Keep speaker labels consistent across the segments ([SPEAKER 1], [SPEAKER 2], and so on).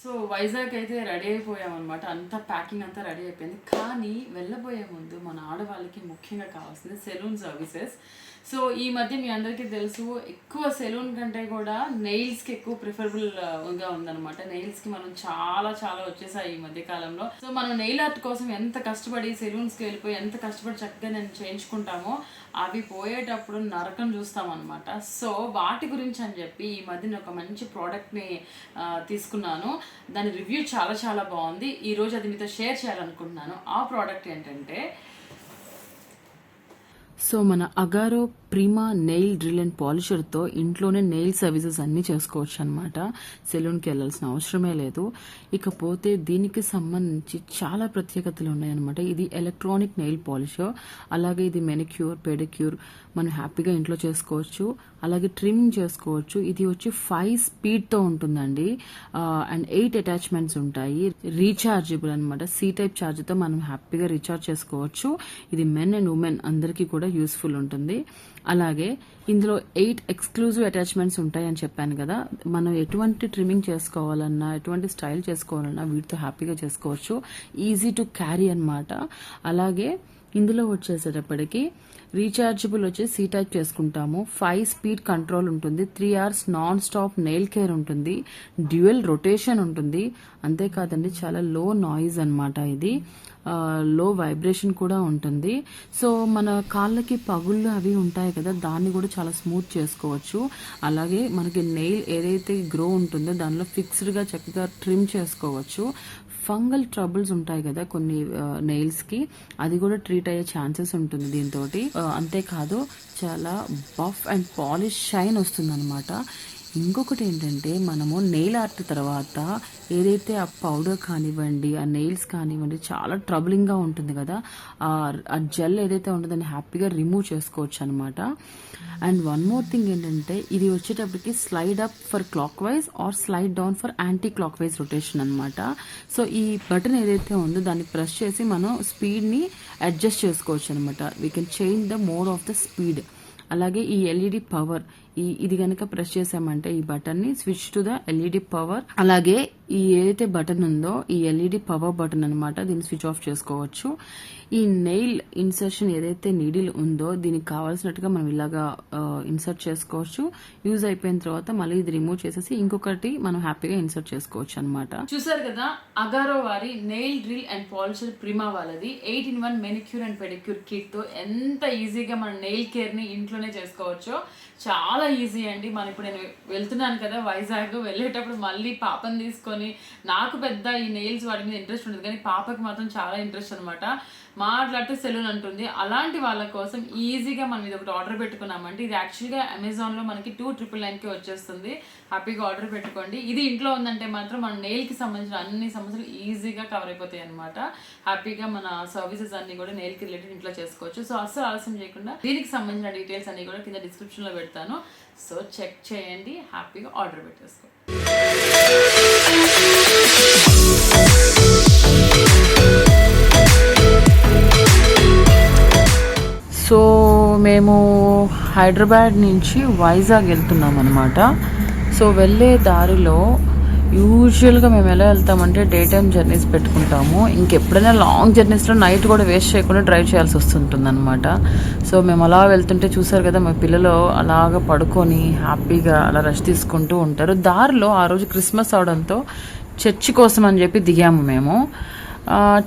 [SPEAKER 1] So Vizag అయితే ready అయిపోయాం అనమాట. అంతా ప్యాకింగ్ అంతా రెడీ అయిపోయింది. కానీ వెళ్ళబోయే ముందు మన ఆడవాళ్ళకి ముఖ్యంగా కావాల్సింది సెలూన్ సర్వీసెస్. సో ఈ మధ్య మీ అందరికీ తెలుసు, ఎక్కువ సెలూన్ కంటే కూడా నెయిల్స్కి ఎక్కువ ప్రిఫరబుల్గా ఉందన్నమాట. నెయిల్స్కి మనం చాలా చాలా వచ్చేసాయి ఈ మధ్య కాలంలో. సో మనం నెయిల్ ఆర్ట్ కోసం ఎంత కష్టపడి సెలూన్స్కి వెళ్ళిపోయి ఎంత కష్టపడి చక్కగా నేను చేయించుకుంటామో అవి పోయేటప్పుడు నరకం చూస్తామన్నమాట. సో వాటి గురించి అని చెప్పి ఈ మధ్య ఒక మంచి ప్రోడక్ట్ని తీసుకున్నాను. దాని రివ్యూ చాలా చాలా బాగుంది. ఈరోజు అది మీతో షేర్ చేయాలనుకుంటున్నాను. ఆ ప్రోడక్ట్ ఏంటంటే, సో మన అగారో ప్రిమా నెయిల్ డ్రిల్ అండ్ పాలిషర్తో ఇంట్లోనే నెయిల్ సర్వీసెస్ అన్నీ చేసుకోవచ్చు అనమాట. సెలూన్కి వెళ్ళాల్సిన అవసరమే లేదు. ఇకపోతే దీనికి సంబంధించి చాలా ప్రత్యేకతలు ఉన్నాయన్నమాట. ఇది ఎలక్ట్రానిక్ నెయిల్ పాలిషర్, అలాగే ఇది మెనిక్యూర్, పెడిక్యూర్ మనం హ్యాపీగా ఇంట్లో చేసుకోవచ్చు. అలాగే ట్రిమ్మింగ్ చేసుకోవచ్చు. ఇది వచ్చి 5 స్పీడ్తో ఉంటుందండి. అండ్ 8 అటాచ్మెంట్స్ ఉంటాయి. రీఛార్జబుల్ అనమాట. C-టైప్ ఛార్జ్తో మనం హ్యాపీగా రీఛార్జ్ చేసుకోవచ్చు. ఇది మెన్ అండ్ ఉమెన్ అందరికీ కూడా యూస్ఫుల్ ఉంటుంది. అలాగే ఇందులో 8 ఎక్స్క్లూజివ్ అటాచ్మెంట్స్ ఉంటాయని చెప్పాను కదా. మనం ఎటువంటి ట్రిమ్మింగ్ చేసుకోవాలన్నా, ఎటువంటి స్టైల్ చేసుకోవాలన్నా వీటితో హ్యాపీగా చేసుకోవచ్చు. ఈజీ టు క్యారీ అన్నమాట. అలాగే ఇందులో వచ్చేసేటప్పటికి రీఛార్జబుల్ వచ్చి C-టైప్ చేసుకుంటాము. 5 స్పీడ్ కంట్రోల్ ఉంటుంది. 3 hours non stop nail care ఉంటుంది. డ్యూయల్ రొటేషన్ ఉంటుంది. అంతేకాదండి చాలా లో నాయిస్ అన్నమాట. ఇది లో వైబ్రేషన్ కూడా ఉంటుంది. సో మన కాళ్ళకి పగుళ్ళు అవి ఉంటాయి కదా, దాన్ని కూడా చాలా స్మూత్ చేసుకోవచ్చు. అలాగే మనకి నెయిల్ ఏదైతే గ్రో ఉంటుందో దానిలో ఫిక్స్డ్గా చక్కగా ట్రిమ్ చేసుకోవచ్చు. ఫంగల్ ట్రబుల్స్ ఉంటాయి కదా కొన్ని నెయిల్స్కి, అది కూడా ట్రీట్ అయ్యే ఛాన్సెస్ ఉంటుంది దీంతో. అంతేకాదు చాలా బఫ్ అండ్ పాలిష్ షైన్ వస్తుంది అనమాట. ఇంకొకటి ఏంటంటే, మనము నెయిల్ ఆర్ట్ తర్వాత ఏదైతే ఆ పౌడర్ కానివ్వండి, ఆ నెయిల్స్ కానివ్వండి చాలా ట్రబులింగ్గా ఉంటుంది కదా, ఆ జెల్ ఏదైతే ఉంటుందో దాన్ని హ్యాపీగా రిమూవ్ చేసుకోవచ్చు అనమాట. అండ్ వన్ మోర్ థింగ్ ఏంటంటే, ఇది వచ్చేటప్పటికి slide up for clockwise or slide down for anti clockwise rotation అనమాట. సో ఈ బటన్ ఏదైతే ఉందో దాన్ని ప్రెస్ చేసి మనం స్పీడ్ని అడ్జస్ట్ చేసుకోవచ్చు అనమాట. We can change the mode of the speed. అలాగే ఈ ఎల్ఈడి పవర్, ఇది కనుక ప్రెస్ చేసామంటే ఈ బటన్ ని switch to the LED power. అలాగే ఈ ఏదైతే బటన్ ఉందో ఈ ఎల్ఈడి పవర్ బటన్ అనమాట, దీన్ని స్విచ్ ఆఫ్ చేసుకోవచ్చు. ఈ నెయిల్ ఇన్సర్షన్ ఏదైతే నీడిల్ ఉందో దీనికి కావాల్సినట్టుగా మనం ఇలాగా ఇన్సర్ట్ చేసుకోవచ్చు. యూజ్ అయిపోయిన తర్వాత మళ్ళీ ఇది రిమూవ్ చేసేసి ఇంకొకటి మనం హ్యాపీగా ఇన్సర్ట్ చేసుకోవచ్చు అనమాట. చూసారు కదా, అగారో వారి నెయిల్ డ్రిల్ అండ్ పాలిషర్ ప్రిమా వాళ్ళది 8-in-1 manicure and pedicure kit తో ఎంత ఈజీగా మన నెయిల్ కేర్ ని ఇంట్లోనే చేసుకోవచ్చో. చాలా ఈజీ అండి. మనం ఇప్పుడు నేను వెళ్తున్నాను కదా వైజాగ్, వెళ్ళేటప్పుడు మళ్ళీ పాపని తీసుకొని, నాకు పెద్ద ఈ నెయిల్స్ వాటి మీద ఇంట్రెస్ట్ ఉంటుంది కానీ పాపకి మాత్రం చాలా ఇంట్రెస్ట్ అనమాట. మాట్లాడితే సెలూన్ అంటుంది. అలాంటి వాళ్ళ కోసం ఈజీగా మనం ఇది ఒకటి ఆర్డర్ పెట్టుకున్నామంటే, ఇది యాక్చువల్గా అమెజాన్లో మనకి 299కి వచ్చేస్తుంది. హ్యాపీగా ఆర్డర్ పెట్టుకోండి. ఇది ఇంట్లో ఉందంటే మాత్రం మన నెయిల్కి సంబంధించిన అన్ని సమస్యలు ఈజీగా కవర్ అయిపోతాయి అనమాట. హ్యాపీగా మన సర్వీసెస్ అన్ని కూడా నెయిల్కి రిలేటెడ్ ఇంట్లో చేసుకోవచ్చు. సో అస్సలు ఆలస్యం చేయకుండా దీనికి సంబంధించిన డీటెయిల్స్ అన్ని కూడా కింద డిస్క్రిప్షన్లో పెడతాను. సో చెక్ చేయండి, హ్యాపీగా ఆర్డర్ పెట్టేసుకోండి. సో మేము హైదరాబాద్ నుంచి వైజాగ్ వెళ్తున్నాం అనమాట. సో వెళ్ళే దారిలో యూజువల్గా మేము ఎలా వెళ్తామంటే డే టైమ్ జర్నీస్ పెట్టుకుంటాము. ఇంకెప్పుడైనా లాంగ్ జర్నీస్లో నైట్ కూడా వేస్ట్ చేయకుండా డ్రైవ్ చేయాల్సి వస్తుంటుంది అనమాట. సో మేము అలా వెళ్తుంటే చూసారు కదా, మా పిల్లలు అలాగ పడుకొని హ్యాపీగా అలా రెస్ట్ తీసుకుంటూ ఉంటారు. దారిలో ఆ రోజు క్రిస్మస్ అవడంతో చర్చి కోసం అని చెప్పి దిగాము మేము.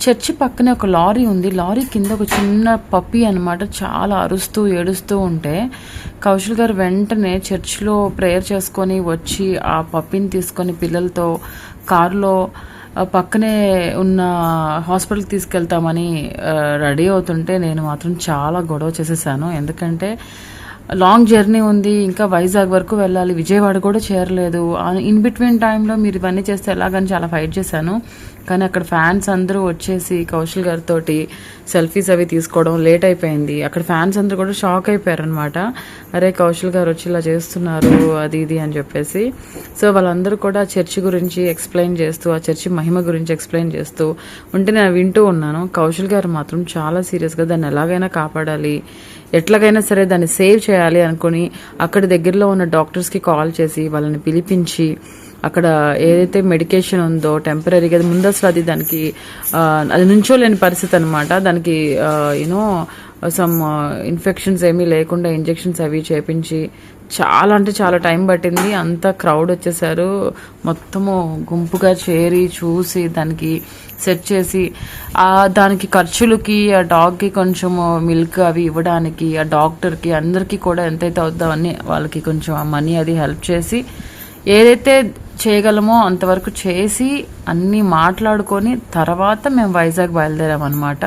[SPEAKER 1] చర్చి పక్కనే ఒక లారీ ఉంది. లారీ కింద ఒక చిన్న పప్పి అనమాట, చాలా అరుస్తూ ఏడుస్తూ ఉంటే కౌశల్ గారు వెంటనే చర్చిలో ప్రేయర్ చేసుకొని వచ్చి ఆ పప్పిని తీసుకొని పిల్లలతో కారులో పక్కనే ఉన్న హాస్పిటల్కి తీసుకెళ్తామని రెడీ అవుతుంటే నేను మాత్రం చాలా గొడవ చేసేసాను. ఎందుకంటే లాంగ్ జర్నీ ఉంది, ఇంకా వైజాగ్ వరకు వెళ్ళాలి, విజయవాడ కూడా చేరలేదు. ఇన్ బిట్వీన్ టైంలో మీరు ఇవన్నీ చేస్తే ఎలాగని చాలా ఫైట్ చేశాను. కానీ అక్కడ ఫ్యాన్స్ అందరూ వచ్చేసి కౌశల్ గారితో సెల్ఫీస్ అవి తీసుకోవడం లేట్ అయిపోయింది. అక్కడ ఫ్యాన్స్ అందరూ కూడా షాక్ అయిపోయారు అనమాట. అరే కౌశల్ గారు వచ్చి ఇలా చేస్తున్నారు అది ఇది అని చెప్పేసి. సో వాళ్ళందరూ కూడా చర్చి గురించి ఎక్స్ప్లెయిన్ చేస్తూ, ఆ చర్చి మహిమ గురించి ఎక్స్ప్లెయిన్ చేస్తూ ఉంటే నేను వింటూ ఉన్నాను. కౌశల్ గారు మాత్రం చాలా సీరియస్గా దాన్ని ఎలాగైనా కాపాడాలి, ఎట్లాగైనా సరే దాన్ని సేవ్ చేయాలి అనుకుని అక్కడ దగ్గరలో ఉన్న డాక్టర్స్కి కాల్ చేసి వాళ్ళని పిలిపించి అక్కడ ఏదైతే మెడికేషన్ ఉందో టెంపరీగా ముందు అసలు అది దానికి అది నుంచోలేని పరిస్థితి అనమాట. దానికి యూనో సమ్ ఇన్ఫెక్షన్స్ ఏమీ లేకుండా ఇంజెక్షన్స్ అవి చేపించి చాలా అంటే చాలా టైం పట్టింది. అంతా క్రౌడ్ వచ్చేసారు, మొత్తము గుంపుగా చేరి చూసి దానికి సెట్ చేసి దానికి ఖర్చులకి ఆ డాగ్కి కొంచెం మిల్క్ అవి ఇవ్వడానికి ఆ డాక్టర్కి అందరికీ కూడా ఎంతైతే అవుద్దో అన్నీ వాళ్ళకి కొంచెం ఆ మనీ అది హెల్ప్ చేసి ఏదైతే చేయగలమో అంతవరకు చేసి అన్నీ మాట్లాడుకొని తర్వాత మేము వైజాగ్ బయలుదేరామన్నమాట.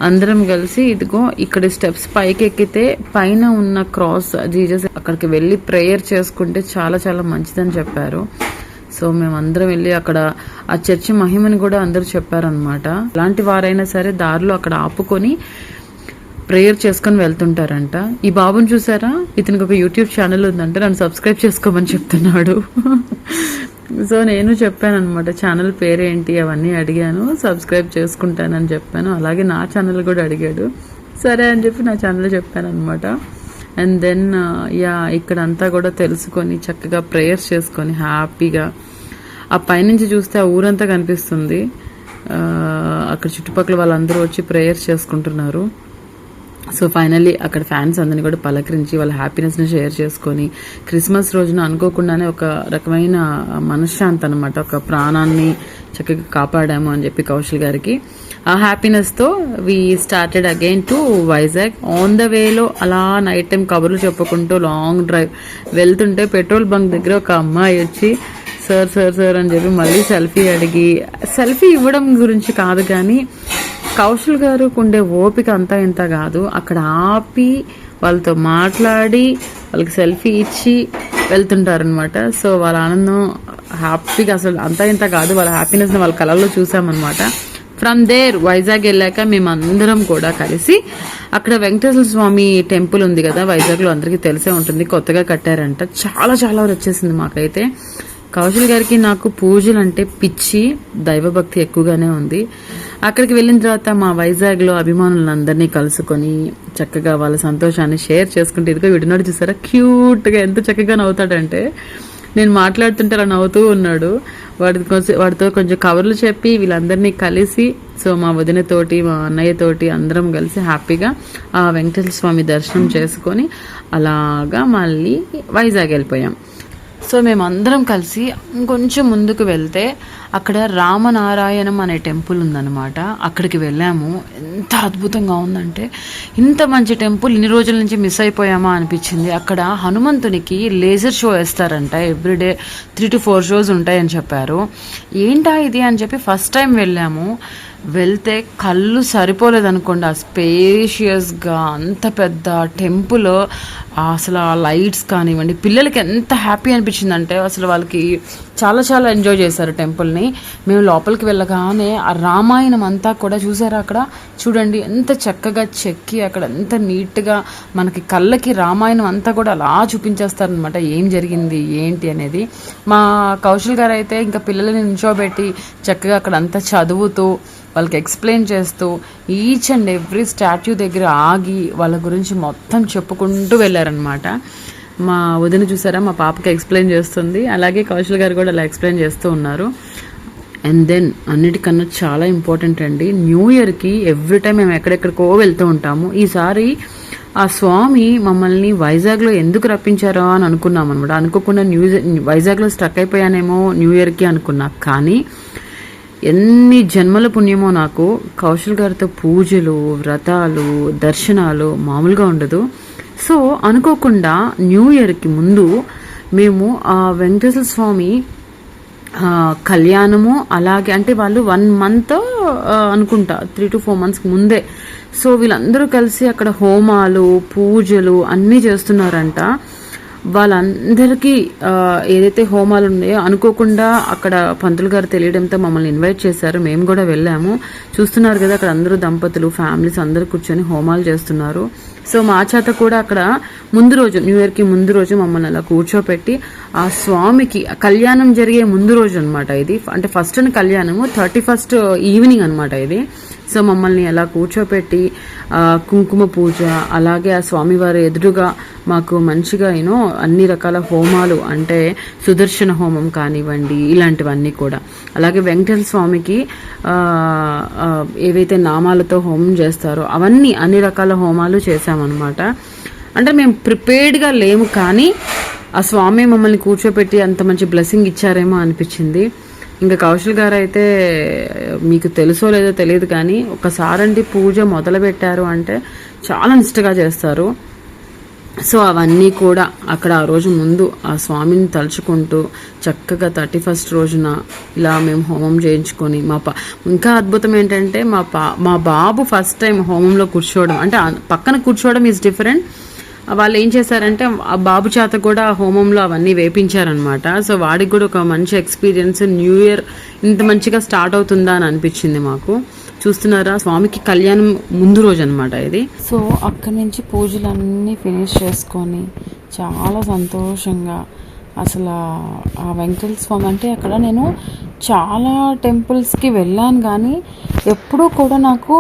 [SPEAKER 1] అందరం కలిసి ఇదిగో ఇక్కడ స్టెప్స్ పైకి ఎక్కితే పైన ఉన్న క్రాస్ జీజస్ అక్కడికి వెళ్ళి ప్రేయర్ చేసుకుంటే చాలా చాలా మంచిదని చెప్పారు. సో మేమందరం వెళ్ళి అక్కడ ఆ చర్చి మహిమని కూడా అందరూ చెప్పారనమాట. అలాంటి వారైనా సరే దారిలో అక్కడ ఆపుకొని ప్రేయర్ చేసుకొని వెళ్తుంటారంట. ఈ బాబుని చూసారా, ఇతనికి ఒక యూట్యూబ్ ఛానల్ ఉందంటే నన్ను సబ్స్క్రైబ్ చేసుకోమని చెప్తున్నాడు. సో నేను చెప్పాను అనమాట ఛానల్ పేరేంటి అవన్నీ అడిగాను, సబ్స్క్రైబ్ చేసుకుంటానని చెప్పాను. అలాగే నా ఛానల్ కూడా అడిగాడు, సరే అని చెప్పి నా ఛానల్ చెప్పాను అనమాట. అండ్ దెన్ ఇక్కడ అంతా కూడా తెలుసుకొని చక్కగా ప్రేయర్స్ చేసుకొని హ్యాపీగా ఆ పైనుంచి చూస్తే ఆ ఊరంతా కనిపిస్తుంది. అక్కడ చుట్టుపక్కల వాళ్ళందరూ వచ్చి ప్రేయర్స్ చేసుకుంటున్నారు. సో ఫైనల్లీ అక్కడ ఫ్యాన్స్ అందరినీ కూడా పలకరించి వాళ్ళ హ్యాపీనెస్ని షేర్ చేసుకొని క్రిస్మస్ రోజున అనుకోకుండానే ఒక రకమైన మనశ్శాంతి అనమాట, ఒక ప్రాణాన్ని చక్కగా కాపాడాము అని చెప్పి కౌశల్ గారికి ఆ హ్యాపీనెస్తో we started again to Vizag. On the వేలో అలా నైట్ టైం కబుర్లు చెప్పుకుంటూ లాంగ్ డ్రైవ్ వెళ్తుంటే పెట్రోల్ బంక్ దగ్గర ఒక అమ్మాయి వచ్చి సార్ సార్ సార్ అని చెప్పి మళ్ళీ సెల్ఫీ అడిగి, సెల్ఫీ ఇవ్వడం గురించి కాదు కానీ కౌశల్ గారు ఉండే ఓపిక అంతా ఇంత కాదు, అక్కడ ఆపి వాళ్ళతో మాట్లాడి వాళ్ళకి సెల్ఫీ ఇచ్చి వెళ్తుంటారనమాట. సో వాళ్ళ ఆనందం హ్యాపీగా అసలు అంతా ఇంత కాదు, వాళ్ళ హ్యాపీనెస్ని వాళ్ళ కళల్లో చూసామన్నమాట. ఫ్రమ్ దేర్ వైజాగ్ వెళ్ళాక మేమందరం కూడా కలిసి అక్కడ వెంకటేశ్వర స్వామి టెంపుల్ ఉంది కదా వైజాగ్లో, అందరికీ తెలిసే ఉంటుంది, కొత్తగా కట్టారంట. చాలా చాలా వచ్చేసింది మాకైతే. కౌశల్ గారికి నాకు పూజలు అంటే పిచ్చి, దైవభక్తి ఎక్కువగానే ఉంది. అక్కడికి వెళ్ళిన తర్వాత మా వైజాగ్లో అభిమానులందరినీ కలుసుకొని చక్కగా వాళ్ళ సంతోషాన్ని షేర్ చేసుకుంటే ఇదిగో విడినాడు చూసారా, క్యూట్గా ఎంత చక్కగా నవ్వుతాడంటే, నేను మాట్లాడుతుంటే అలా నవ్వుతూ ఉన్నాడు. వాడితో కొంచెం కవర్లు చెప్పి వీళ్ళందరినీ కలిసి సో మా వదినతోటి మా అన్నయ్యతోటి అందరం కలిసి హ్యాపీగా ఆ వెంకటేశ్వర స్వామి దర్శనం చేసుకొని అలాగా మళ్ళీ వైజాగ్ వెళ్ళిపోయాం. సో మేమందరం కలిసి ఇంకొంచెం ముందుకు వెళ్తే అక్కడ రామనారాయణం అనే టెంపుల్ ఉందన్నమాట. అక్కడికి వెళ్ళాము. ఎంత అద్భుతంగా ఉందంటే, ఇంత మంచి టెంపుల్ ఇన్ని రోజుల నుంచి మిస్ అయిపోయామా అనిపించింది. అక్కడ హనుమంతునికి లేజర్ షో వేస్తారంట, ఎవ్రీడే 3 to 4 షోస్ ఉంటాయని చెప్పారు. ఏంటా ఇది అని చెప్పి ఫస్ట్ టైం వెళ్ళాము. వెళ్తే కళ్ళు సరిపోలేదనుకోండి, ఆ స్పేషియస్గా అంత పెద్ద టెంపుల్, అసలు ఆ లైట్స్ కానివ్వండి, పిల్లలకి ఎంత హ్యాపీ అనిపించిందంటే అసలు వాళ్ళకి చాలా చాలా ఎంజాయ్ చేశారు టెంపుల్ని. మేము లోపలికి వెళ్ళగానే ఆ రామాయణం అంతా కూడా చూసారా, అక్కడ చూడండి ఎంత చక్కగా చెక్కి అక్కడ ఎంత నీట్గా మనకి కళ్ళకి రామాయణం అంతా కూడా అలా చూపించేస్తారనమాట, ఏం జరిగింది ఏంటి అనేది. మా కౌశల్ గారు అయితే ఇంకా పిల్లల్ని నిల్చోబెట్టి చక్కగా అక్కడ అంతా చదువుతూ వాళ్ళకి ఎక్స్ప్లెయిన్ చేస్తూ ఈచ్ అండ్ ఎవ్రీ స్టాట్యూ దగ్గర ఆగి వాళ్ళ గురించి మొత్తం చెప్పుకుంటూ వెళ్ళారనమాట. మా వదిన చూసారా, మా పాపకి ఎక్స్ప్లెయిన్ చేస్తుంది, అలాగే కౌశల్ గారు కూడా అలా ఎక్స్ప్లెయిన్ చేస్తూ ఉన్నారు. అండ్ దెన్ అన్నిటికన్నా చాలా ఇంపార్టెంట్ అండి, న్యూ ఇయర్కి ఎవ్రీ టైం మేము ఎక్కడెక్కడికో వెళ్తూ ఉంటాము. ఈసారి ఆ స్వామి మమ్మల్ని వైజాగ్లో ఎందుకు రప్పించారో అని అనుకున్నాం అనమాట. అనుకోకుండా వైజాగ్లో స్టక్ అయిపోయానేమో న్యూ ఇయర్కి అనుకున్నా, కానీ ఎన్ని జన్మల పుణ్యమో నాకు కౌశల్ గారితో పూజలు, వ్రతాలు, దర్శనాలు మామూలుగా ఉండదు. సో అనుకోకుండా న్యూ ఇయర్కి ముందు మేము ఆ వెంకటేశ్వర స్వామి కళ్యాణము, అలాగే అంటే వాళ్ళు 1 month అనుకుంటా 3 to 4 months ముందే, సో వీళ్ళందరూ కలిసి అక్కడ హోమాలు, పూజలు అన్నీ చేస్తున్నారంట. వాళ్ళందరికీ ఏదైతే హోమాలు ఉన్నాయో అనుకోకుండా అక్కడ పంతులు గారు తెలియడంతో మమ్మల్ని ఇన్వైట్ చేశారు. మేము కూడా వెళ్ళాము. చూస్తున్నారు కదా, అక్కడ అందరూ దంపతులు, ఫ్యామిలీస్ అందరూ కూర్చొని హోమాలు చేస్తున్నారు. సో మా చేత కూడా అక్కడ ముందు రోజు, న్యూ ఇయర్కి ముందు రోజు మమ్మల్ని అలా కూర్చోపెట్టి ఆ స్వామికి కళ్యాణం జరిగే ముందు రోజు అనమాట ఇది. అంటే ఫస్ట్ కళ్యాణము 31st ఈవినింగ్ అనమాట ఇది. సో మమ్మల్ని అలా కూర్చోపెట్టి కుంకుమ పూజ, అలాగే ఆ స్వామివారి ఎదురుగా మాకు మంచిగా అన్ని రకాల హోమాలు, అంటే సుదర్శన హోమం కానివ్వండి, ఇలాంటివన్నీ కూడా. అలాగే వెంకటేశ్వర స్వామికి ఏవైతే నామాలతో హోమం చేస్తారో అవన్నీ అన్ని రకాల హోమాలు చేశామన్నమాట. అంటే మేము ప్రిపేర్డ్గా లేము, కానీ ఆ స్వామి మమ్మల్ని కూర్చోపెట్టి అంత మంచి బ్లెస్సింగ్ ఇచ్చారేమో అనిపించింది. ఇంకా కౌశల్ గారు అయితే మీకు తెలుసో లేదో తెలియదు, కానీ ఒకసారి పూజ మొదలు పెట్టారు అంటే చాలా నిష్టగా చేస్తారు. సో అవన్నీ కూడా అక్కడ ఆ రోజు ముందు ఆ స్వామిని తలుచుకుంటూ చక్కగా 31st రోజున ఇలా మేము హోమం చేయించుకొని ఇంకా అద్భుతం ఏంటంటే మా బాబు ఫస్ట్ టైం హోమంలో కూర్చోవడం, అంటే పక్కన కూర్చోవడం ఈజ్ డిఫరెంట్. వాళ్ళు ఏం చేశారంటే ఆ బాబు చేత కూడా హోమంలో అవన్నీ వేపించారనమాట. సో వాడికి కూడా ఒక మంచి ఎక్స్పీరియన్స్. న్యూ ఇయర్ ఇంత మంచిగా స్టార్ట్ అవుతుందా అని అనిపించింది మాకు. చూస్తున్నారా, స్వామికి కళ్యాణం ముందు రోజు అనమాట ఇది. సో అక్కడి నుంచి పూజలన్నీ ఫినిష్ చేసుకొని చాలా సంతోషంగా అసలు ఆ వెంకటేశ్వర స్వామి, అంటే అక్కడ నేను చాలా టెంపుల్స్కి వెళ్ళాను, కానీ ఎప్పుడూ కూడా నాకు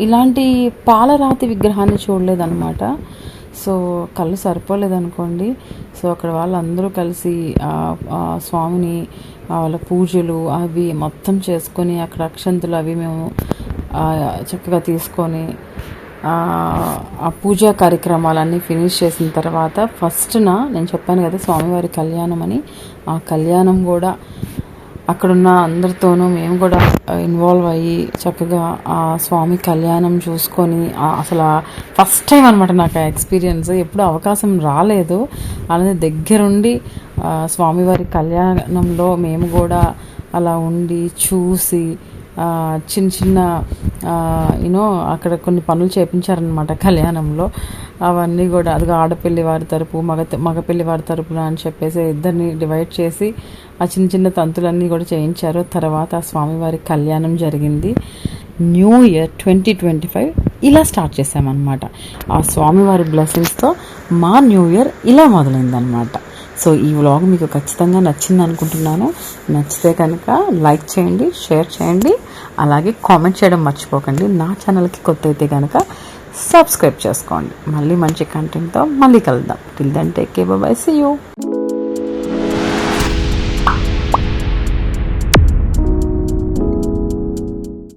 [SPEAKER 1] ఇలాంటి పాలరాతి విగ్రహాన్ని చూడలేదన్నమాట. సో కళ్ళు సరిపోలేదనుకోండి. సో అక్కడ వాళ్ళందరూ కలిసి స్వామిని వాళ్ళ పూజలు అవి మొత్తం చేసుకొని, అక్కడ అక్షంతులు అవి మేము చక్కగా తీసుకొని ఆ పూజా కార్యక్రమాలన్నీ ఫినిష్ చేసిన తర్వాత ఫస్ట్న నేను చెప్పాను కదా స్వామివారి కళ్యాణం అని, ఆ కళ్యాణం కూడా అక్కడున్న అందరితోనూ మేము కూడా ఇన్వాల్వ్ అయ్యి చక్కగా ఆ స్వామి కళ్యాణం చూసుకొని, అసలు ఫస్ట్ టైం అనమాట నాకు ఆ ఎక్స్పీరియన్స్. ఎప్పుడు అవకాశం రాలేదు. అలానే దగ్గరుండి స్వామివారి కళ్యాణంలో మేము కూడా అలా ఉండి చూసి చిన్న చిన్న అక్కడ కొన్ని పనులు చేయించారనమాట కళ్యాణంలో. అవన్నీ కూడా అదిగా ఆడపిల్లి వారి తరపు మగపిల్లి వారి తరపున అని చెప్పేసి ఇద్దరిని డివైడ్ చేసి ఆ చిన్న చిన్న తంతులన్నీ కూడా చేయించారు. తర్వాత ఆ స్వామివారి కళ్యాణం జరిగింది. న్యూ ఇయర్ 2025 ఇలా స్టార్ట్ చేసామన్నమాట. ఆ స్వామివారి బ్లెస్సింగ్స్తో మా న్యూ ఇయర్ ఇలా మొదలైందనమాట. సో ఈ వ్లాగ్ మీకు ఖచ్చితంగా నచ్చింది అనుకుంటున్నాను. నచ్చితే కనుక లైక్ చేయండి, షేర్ చేయండి, అలాగే కామెంట్ చేయడం మర్చిపోకండి. నా ఛానల్కి కొత్త అయితే కనుక సబ్స్క్రైబ్ చేసుకోండి. మళ్ళీ మంచి కంటెంట్తో మళ్ళీ కలుద్దాం. Till then take care, bye bye, see you.